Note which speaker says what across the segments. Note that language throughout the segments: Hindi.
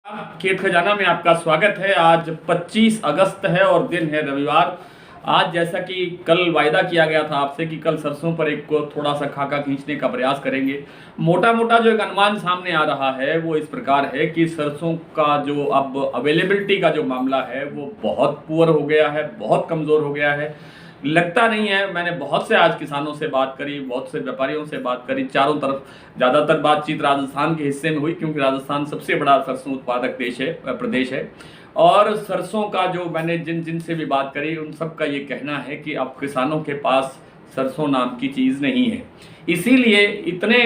Speaker 1: खेत खजाना में आपका स्वागत है। आज 25 अगस्त है और दिन है रविवार। आज जैसा कि कल वायदा किया गया था आपसे कि कल सरसों पर एक को थोड़ा सा खाका खींचने का प्रयास करेंगे। मोटा मोटा जो एक अनुमान सामने आ रहा है वो इस प्रकार है कि सरसों का जो अब अवेलेबिलिटी का जो मामला है वो बहुत पुअर हो गया है, बहुत कमज़ोर हो गया है। लगता नहीं है। मैंने बहुत से आज किसानों से बात करी, बहुत से व्यापारियों से बात करी, चारों तरफ ज़्यादातर बातचीत राजस्थान के हिस्से में हुई क्योंकि राजस्थान सबसे बड़ा सरसों उत्पादक प्रदेश है। और सरसों का जो मैंने जिन से भी बात करी उन सब का ये कहना है कि अब किसानों के पास सरसों नाम की चीज़ नहीं है। इसीलिए इतने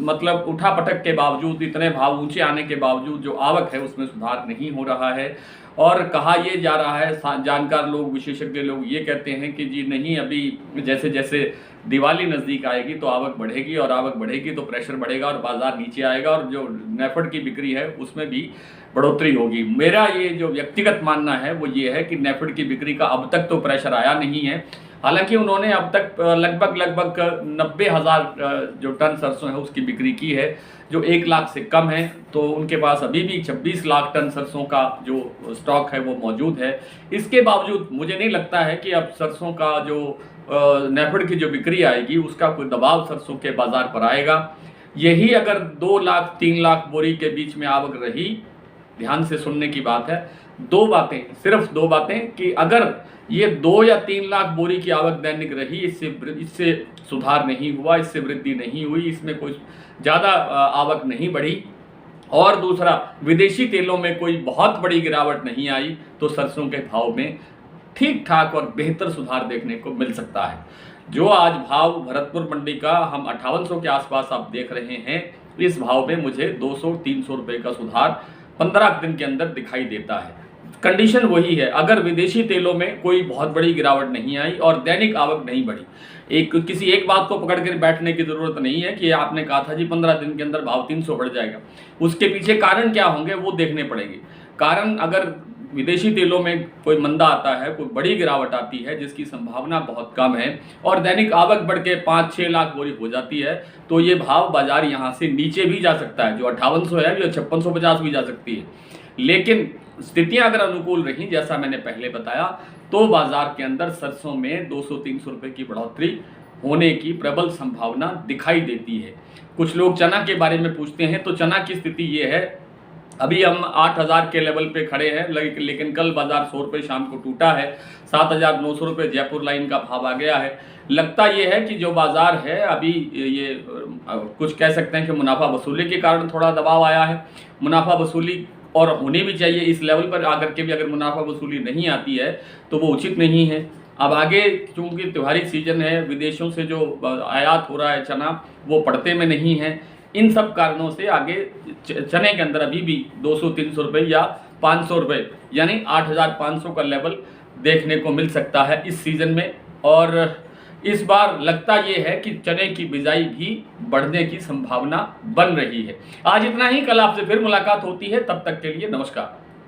Speaker 1: मतलब उठापटक के बावजूद, इतने भाव ऊंचे आने के बावजूद जो आवक है उसमें सुधार नहीं हो रहा है। और कहा ये जा रहा है, जानकार लोग, विशेषज्ञ लोग ये कहते हैं कि जी नहीं, अभी जैसे जैसे दिवाली नज़दीक आएगी तो आवक बढ़ेगी और आवक बढ़ेगी तो प्रेशर बढ़ेगा और बाज़ार नीचे आएगा और जो नेफेड की बिक्री है उसमें भी बढ़ोतरी होगी। मेरा ये जो व्यक्तिगत मानना है वो ये है कि नेफेड की बिक्री का अब तक तो प्रेशर आया नहीं है। हालांकि उन्होंने अब तक लगभग 90,000 जो टन सरसों है उसकी बिक्री की है, जो 1 लाख से कम है। तो उनके पास अभी भी 26 लाख टन सरसों का जो स्टॉक है वो मौजूद है। इसके बावजूद मुझे नहीं लगता है कि अब सरसों का जो नेफेड की जो बिक्री आएगी उसका कोई दबाव सरसों के बाज़ार पर आएगा। यही अगर 2 लाख 3 लाख बोरी के बीच में आवक रही, ध्यान से सुनने की बात है, 2 बातें, सिर्फ 2 बातें, कि अगर ये 2 या 3 लाख बोरी की आवक दैनिक रही, इससे सुधार नहीं हुआ, इससे वृद्धि नहीं हुई, इसमें कोई ज़्यादा आवक नहीं बढ़ी, और दूसरा विदेशी तेलों में कोई बहुत बड़ी गिरावट नहीं आई, तो सरसों के भाव में ठीक ठाक और बेहतर सुधार देखने को मिल सकता है। जो आज भाव भरतपुर मंडी का हम 5800 के आसपास आप देख रहे हैं, इस भाव में मुझे 200-300 रुपये का सुधार 15 दिन के अंदर दिखाई देता है। कंडीशन वही है, अगर विदेशी तेलों में कोई बहुत बड़ी गिरावट नहीं आई और दैनिक आवक नहीं बढ़ी। किसी एक बात को पकड़ कर बैठने की ज़रूरत नहीं है कि आपने कहा था जी 15 दिन के अंदर भाव 300 बढ़ जाएगा। उसके पीछे कारण क्या होंगे वो देखने पड़ेंगे। कारण अगर विदेशी तेलों में कोई मंदा आता है, कोई बड़ी गिरावट आती है जिसकी संभावना बहुत कम है और दैनिक आवक बढ़ के 5-6 लाख बोरी हो जाती है, तो ये भाव बाजार यहाँ से नीचे भी जा सकता है। जो 5800 है जो 5650 भी जा सकती है। लेकिन स्थितियां अगर अनुकूल रही, जैसा मैंने पहले बताया, तो बाजार के अंदर सरसों में 200-300 रुपये की बढ़ोतरी होने की प्रबल संभावना दिखाई देती है। कुछ लोग चना के बारे में पूछते हैं, तो चना की स्थिति ये है, अभी हम 8,000 के लेवल पे खड़े हैं, लेकिन कल बाजार 100 रुपये शाम को टूटा है। 7,900 रुपये जयपुर लाइन का भाव आ गया है। लगता ये है कि जो बाजार है अभी ये कुछ कह सकते हैं कि मुनाफा वसूली के कारण थोड़ा दबाव आया है। मुनाफा वसूली और होनी भी चाहिए, इस लेवल पर आकर के भी अगर मुनाफा वसूली नहीं आती है तो वो उचित नहीं है। अब आगे चूँकि त्योहारी सीजन है, विदेशों से जो आयात हो रहा है चना वो पड़ते में नहीं है। इन सब कारणों से आगे चने के अंदर अभी भी 200-300 रुपये या 500 रुपये यानी 8,500 का लेवल देखने को मिल सकता है इस सीज़न में। और इस बार लगता ये है कि चने की बिजाई भी बढ़ने की संभावना बन रही है। आज इतना ही, कल आपसे फिर मुलाकात होती है, तब तक के लिए नमस्कार।